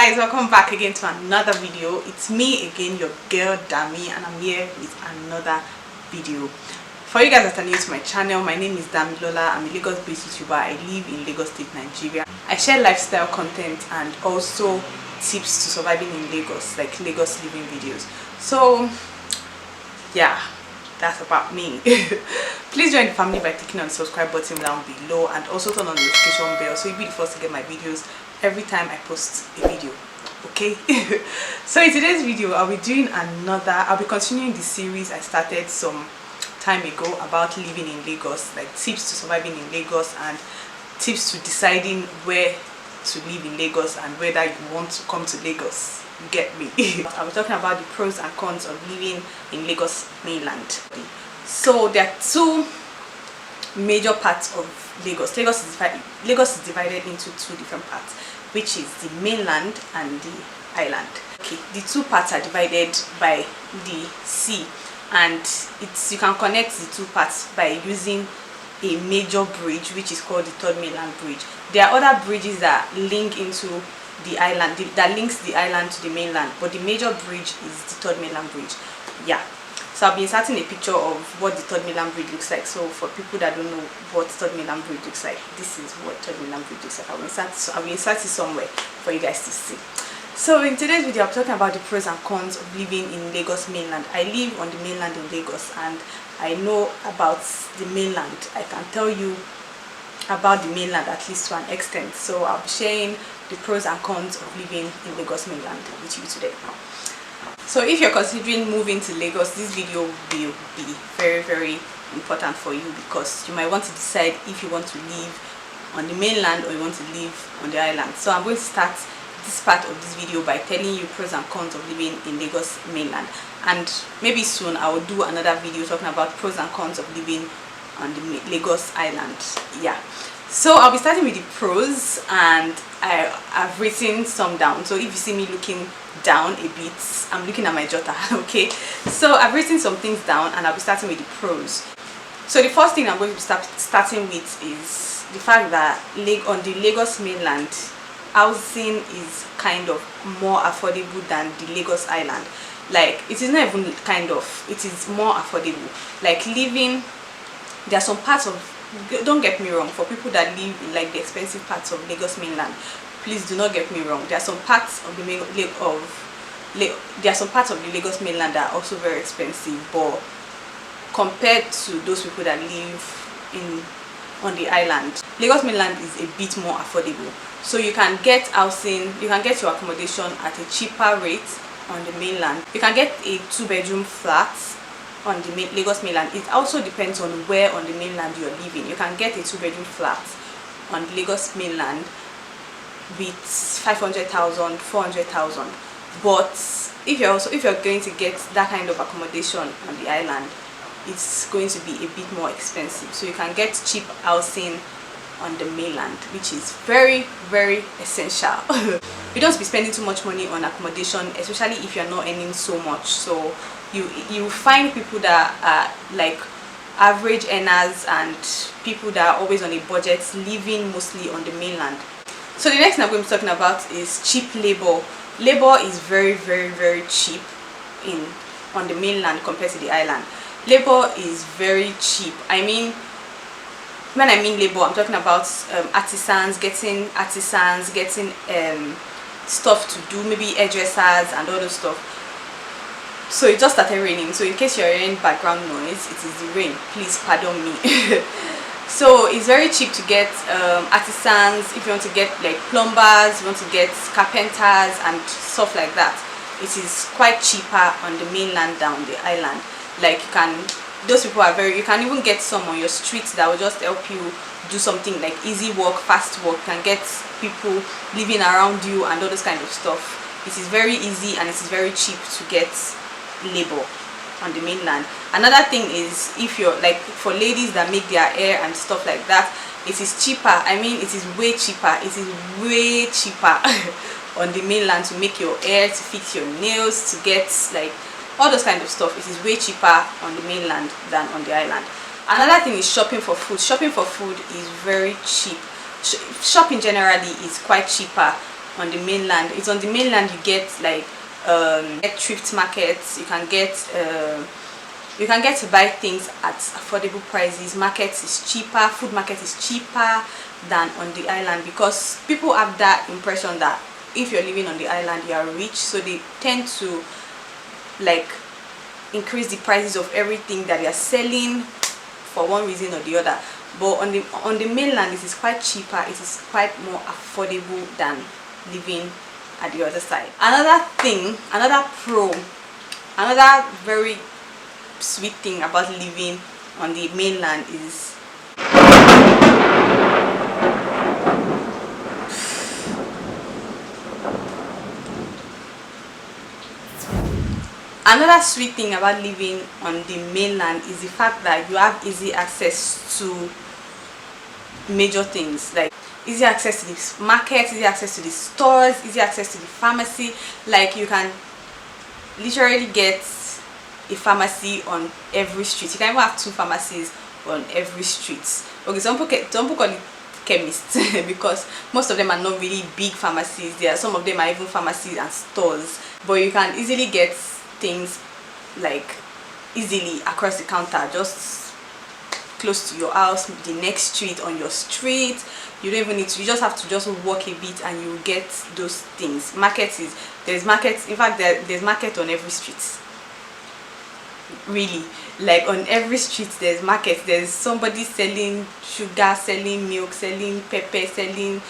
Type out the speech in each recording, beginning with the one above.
guys, welcome back again to another video. It's me again, your girl Dami, and I'm here with another video. For you guys that are new to my channel, my name is Damilola. I'm a Lagos-based YouTuber. I live in Lagos State, Nigeria. I share lifestyle content and also tips to surviving in Lagos, like Lagos living videos. So yeah, that's about me. Please join the family by clicking on the subscribe button down below and also turn on the notification bell so you'll be the first to get my videos every time I post a video. Okay. So in today's video I'll be continuing the series I started some time ago about living in Lagos, like tips to surviving in Lagos and tips to deciding where to live in Lagos and whether you want to come to Lagos. You get me? I'll be talking about the pros and cons of living in Lagos mainland. So there are two major parts of Lagos. Lagos is divided into two different parts, which is the mainland and the island. Okay, the two parts are divided by the sea, and you can connect the two parts by using a major bridge, which is called the Third Mainland Bridge. There are other bridges that link into the island, that links the island to the mainland, but the major bridge is the Third Mainland Bridge. Yeah. So I'll be inserting a picture of what the Third Mainland Bridge looks like. So for people that don't know what Third Mainland Bridge looks like, this is what Third Mainland Bridge looks like. I'll insert it somewhere for you guys to see. So in today's video, I'm talking about the pros and cons of living in Lagos mainland. I live on the mainland in Lagos and I know about the mainland. I can tell you about the mainland at least to an extent. So I'll be sharing the pros and cons of living in Lagos mainland with you today. So if you're considering moving to Lagos, this video will be very, very important for you because you might want to decide if you want to live on the mainland or you want to live on the island. So I'm going to start this part of this video by telling you pros and cons of living in Lagos mainland, and maybe soon I will do another video talking about pros and cons of living on the Lagos island. Yeah, so I'll be starting with the pros, and I've written some down. So if you see me looking down a bit, I'm looking at my jotter. Okay, so I've written some things down and I'll be starting with the pros. So the first thing I'm going to starting with is the fact that on the Lagos mainland, housing is kind of more affordable than the Lagos island. Like, it is not even kind of, it is more affordable. Like living, there are some parts of, don't get me wrong, for people that live in like the expensive parts of Lagos mainland, please do not get me wrong, there are some parts of the Lagos mainland that are also very expensive, but compared to those people that live on the island, Lagos mainland is a bit more affordable. So you can get housing, you can get your accommodation at a cheaper rate on the mainland. You can get a 2-bedroom flat on the Lagos mainland. It also depends on where on the mainland you're living. You can get a 2-bedroom flat on the Lagos mainland with 500,000, 400,000. But if you're going to get that kind of accommodation on the island, it's going to be a bit more expensive. So you can get cheap housing on the mainland, which is very, very essential. You don't be spending too much money on accommodation, especially if you're not earning so much. So you find people that are like average earners and people that are always on a budget living mostly on the mainland. So the next thing I'm going to be talking about is cheap labor. Labor is very, very, very cheap on the mainland compared to the island. Labor is very cheap. I mean, when I mean labor, I'm talking about artisans, getting stuff to do, maybe hairdressers and all those stuff. So it just started raining, so in case you're hearing background noise, it is the rain, please pardon me. So it's very cheap to get artisans. If you want to get like plumbers, you want to get carpenters and stuff like that, it is quite cheaper on the mainland than on the island. Like those people are you can even get some on your street that will just help you do something like easy work, fast work. You can get people living around you and all this kind of stuff. It is very easy and it is very cheap to get labor on the mainland. Another thing is, if you're like, for ladies that make their hair and stuff like that, it is cheaper. I mean, it is way cheaper. It is way cheaper on the mainland to make your hair, to fix your nails, to get like all those kind of stuff. It is way cheaper on the mainland than on the island. Another thing is shopping for food. Shopping for food is very cheap. Shopping generally is quite cheaper on the mainland. It's on the mainland you get like get thrift markets. You can get to buy things at affordable prices. Markets is cheaper, food market is cheaper than on the island, because people have that impression that if you're living on the island you are rich, so they tend to like increase the prices of everything that they are selling for one reason or the other. But on the mainland it is quite cheaper, it is quite more affordable than living at the other side. Another very sweet thing about living on the mainland is the fact that you have easy access to major things, like easy access to the market, easy access to the stores, easy access to the pharmacy. Like you can literally get a pharmacy on every street. You can even have 2 pharmacies on every street. Okay, some people call it chemists because most of them are not really big pharmacies. Some of them are even pharmacies and stores, but you can easily get things like easily across the counter, just close to your house, the next street, on your street. You don't even need to, you just have to just walk a bit and you will get those things. There's markets, in fact there's market on every street, really. Like on every street there's markets. There's somebody selling sugar, selling milk, selling pepper, selling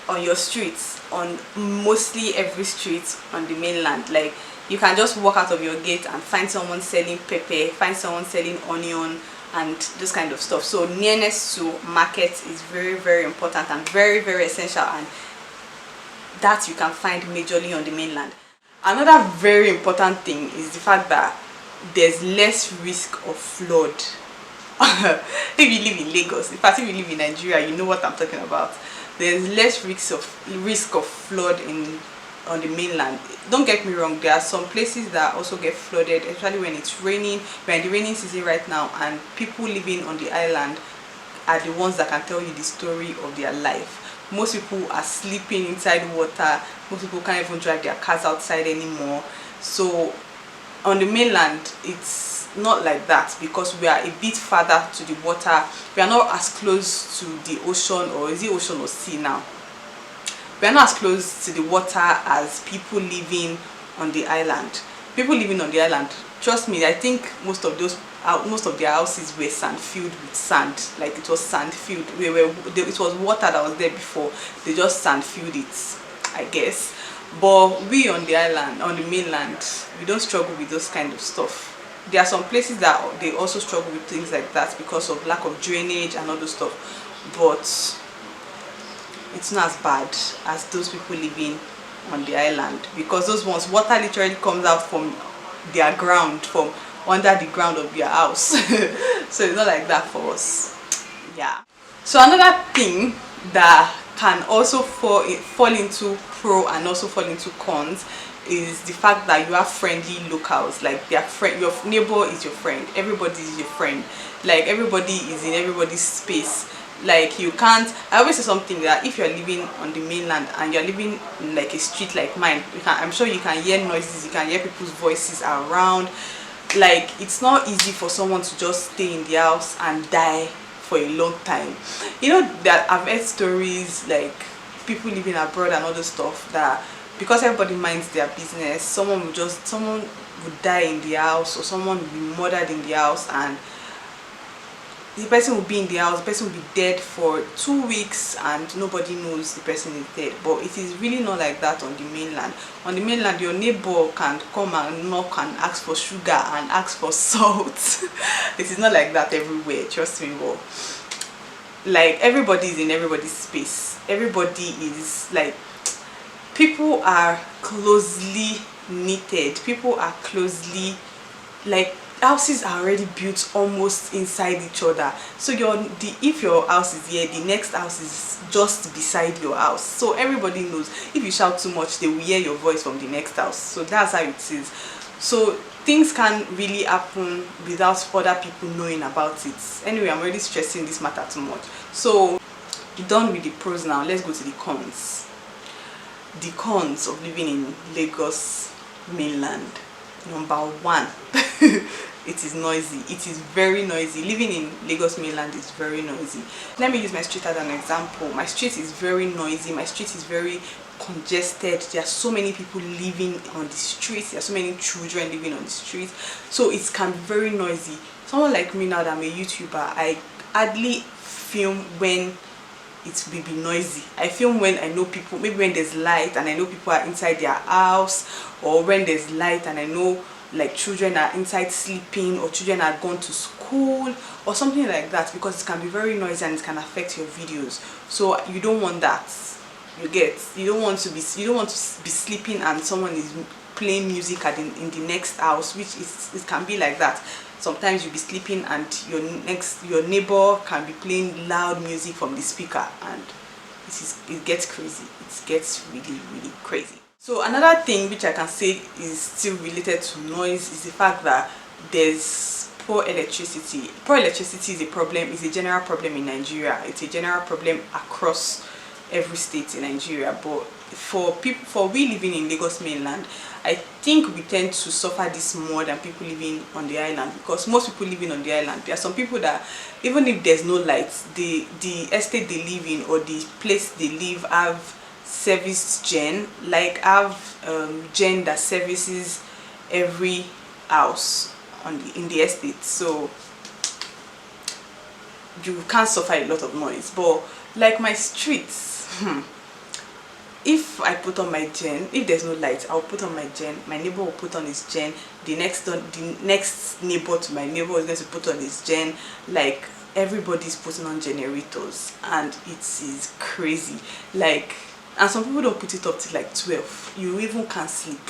on your streets, on mostly every street on the mainland. Like you can just walk out of your gate and find someone selling pepper, find someone selling onion and this kind of stuff. So nearness to markets is very, very important and very, very essential, and that you can find majorly on the mainland. Another very important thing is the fact that there's less risk of flood. If you live in Lagos, in fact if you live in Nigeria, you know what I'm talking about. There's less risk of flood on the mainland. Don't get me wrong, there are some places that also get flooded, especially when it's raining. We're in the raining season right now, and people living on the island are the ones that can tell you the story of their life. Most people are sleeping inside water. Most people can't even drive their cars outside anymore. So on the mainland it's not like that, because we are a bit further to the water. We are not as close to the ocean, or is it ocean or sea now? We are not as close to the water as people living on the island. People living on the island, trust me, I think most of their houses were sand filled with sand. Like it was sand filled. It was water that was there before. They just sand filled it, I guess. But we on the island, on the mainland, we don't struggle with those kind of stuff. There are some places that they also struggle with things like that because of lack of drainage and all those stuff, but it's not as bad as those people living on the island, because those ones, water literally comes out from their ground, from under the ground of their house. So it's not like that for us. Yeah. So another thing that can also fall into pro and also fall into cons is the fact that you have friendly locals. Like your neighbor is your friend, everybody is your friend, like everybody is in everybody's space. Like you can't, I always say something that if you're living on the mainland and you're living in like a street like mine, I'm sure you can hear noises, you can hear people's voices around. Like it's not easy for someone to just stay in the house and die for a long time. You know that I've heard stories like people living abroad and all this stuff, that because everybody minds their business, someone would die in the house, or someone would be murdered in the house, and the person will be in the house, the person will be dead for 2 weeks and nobody knows the person is dead. But it is really not like that on the mainland. On the mainland, your neighbor can come and knock and ask for sugar and ask for salt. It is not like that everywhere, trust me. But like everybody is in everybody's space. Everybody is like, people are closely knitted. People are closely, like, houses are already built almost inside each other. So if your house is here, the next house is just beside your house. So everybody knows if you shout too much, they will hear your voice from the next house. So that's how it is. So things can really happen without other people knowing about it. Anyway, I'm already stressing this matter too much. So done with the pros now, let's go to the cons. the cons of living in Lagos mainland. Number one, it is noisy. It is very noisy. Living in Lagos mainland is very noisy. Let me use my street as an example. My street is very noisy. My street is very congested. There are so many people living on the streets. There are so many children living on the streets, so it can be very noisy. Someone like me, now that I'm a YouTuber, I hardly film when it will be noisy. I film when I know people, maybe when there's light and I know people are inside their house, or when there's light and I know like children are inside sleeping, or children are gone to school or something like that, because it can be very noisy and it can affect your videos. So you don't want that. You don't want to be sleeping and someone is playing music in the next house, which it can be like that. Sometimes you'll be sleeping and your neighbor can be playing loud music from the speaker, and it gets crazy. It gets really, really crazy. So another thing which I can say is still related to noise is the fact that there's poor electricity. Poor electricity is a problem, is a general problem in Nigeria. It's a general problem across every state in Nigeria, but for we living in Lagos mainland, I think we tend to suffer this more than people living on the island, because most people living on the island, there are some people that even if there's no lights, the estate they live in or the place they live have service gen, like have gen that services every house in the estate, so you can't suffer a lot of noise. But like my streets, if I put on my gen, if there's no light, I'll put on my gen, my neighbor will put on his gen, the next neighbor to my neighbor is going to put on his gen. Like everybody's putting on generators, and it is crazy. Like, and some people don't put it up to like 12. You even can't sleep,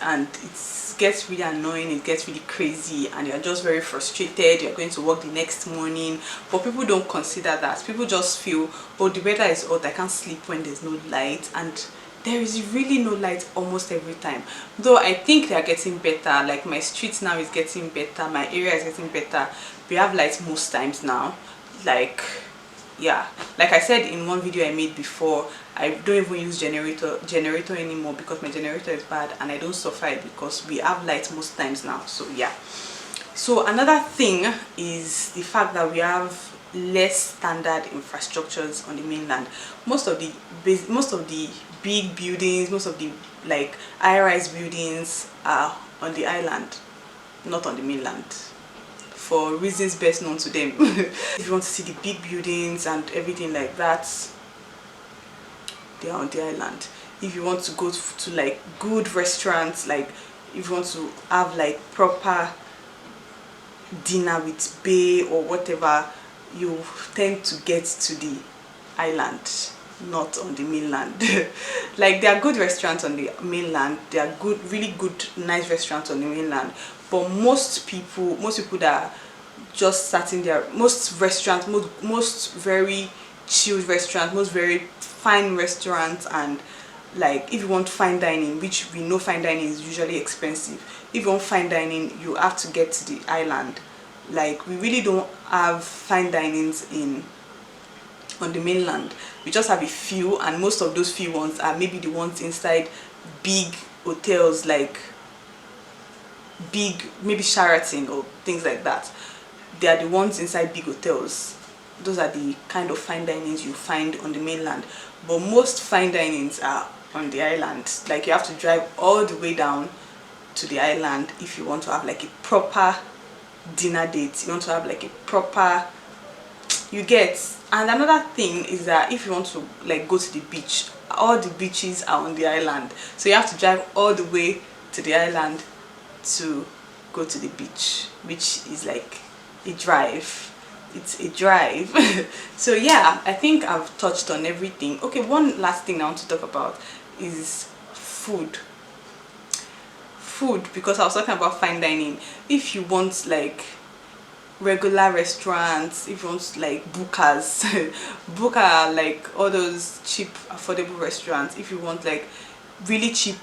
and it gets really annoying, it gets really crazy, and you're just very frustrated. You're going to work the next morning, but people don't consider that. People just feel, oh, the weather is hot, I can't sleep when there's no light, and there is really no light almost every time. Though I think they are getting better. Like my street now is getting better, my area is getting better. We have lights most times now. Like, yeah, like I said in one video I made before, I don't even use generator anymore because my generator is bad, and I don't suffer it because we have lights most times now. So yeah. So another thing is the fact that we have less standard infrastructures on the mainland. Most of the big buildings, most of the like high-rise buildings are on the island, not on the mainland, for reasons best known to them. If you want to see the big buildings and everything like that, they are on the island. If you want to go to like good restaurants, like if you want to have like proper dinner with bae or whatever, you tend to get to the island, not on the mainland. Like there are good restaurants on the mainland, there are good, really good, nice restaurants on the mainland, but most people that are just starting their, most restaurants, most very chilled restaurants, most very fine restaurants, and like if you want fine dining, which we know fine dining is usually expensive, if you want fine dining you have to get to the island. Like we really don't have fine dinings on the mainland. We just have a few, and most of those few ones are maybe the ones inside big hotels, like big, maybe Sheraton or things like that. They are the ones inside big hotels. Those are the kind of fine dinings you find on the mainland. But most fine dinings are on the island. Like you have to drive all the way down to the island if you want to have like a proper dinner date. You want to have like a proper, you get. And another thing is that if you want to like go to the beach, all the beaches are on the island, so you have to drive all the way to the island to go to the beach, which is like a drive. It's a drive. So yeah, I think I've touched on everything. Okay, one last thing I want to talk about is food, because I was talking about fine dining. If you want like regular restaurants, if you want like bookers, booker, like all those cheap affordable restaurants, if you want like really cheap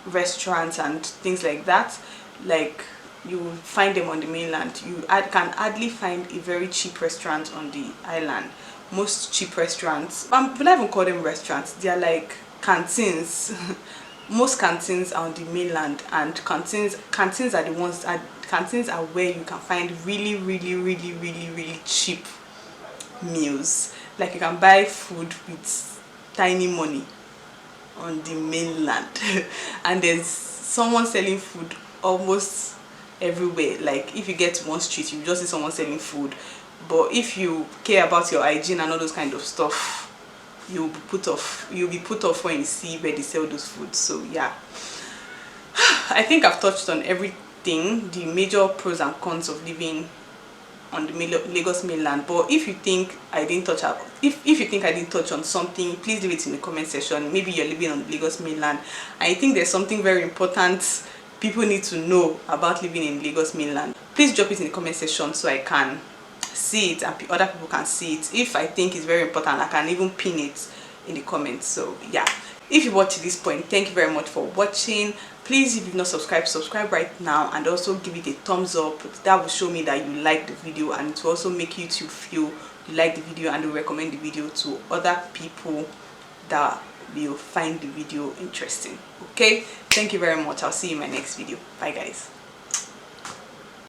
restaurants and things like that, like you will find them on the mainland. You can hardly find a very cheap restaurant on the island. most cheap restaurants. Will I even call them restaurants? They are like canteens. Most canteens are on the mainland, and canteens are the ones canteens are where you can find really cheap meals. Like you can buy food with tiny money on the mainland. And there's someone selling food almost everywhere. Like if you get to one street, you just see someone selling food. But if you care about your hygiene and all those kind of stuff, you'll be put off when you see where they sell those foods. So yeah, I think I've touched on everything, the major pros and cons of living on the Lagos mainland. But if you think I didn't touch up, if you think I didn't touch on something, please leave it in the comment section. Maybe you're living on the Lagos mainland and I think there's something very important people need to know about living in Lagos mainland. Please drop it in the comment section so I can see it and other people can see it. If I think it's very important, I can even pin it in the comments. So yeah, if you watch to this point, thank you very much for watching. Please, if you've not subscribed, subscribe right now and also give it a thumbs up. That will show me that you like the video, and it will also make YouTube feel you like the video and will recommend the video to other people that will find the video interesting. Okay, thank you very much. I'll see you in my next video. Bye guys.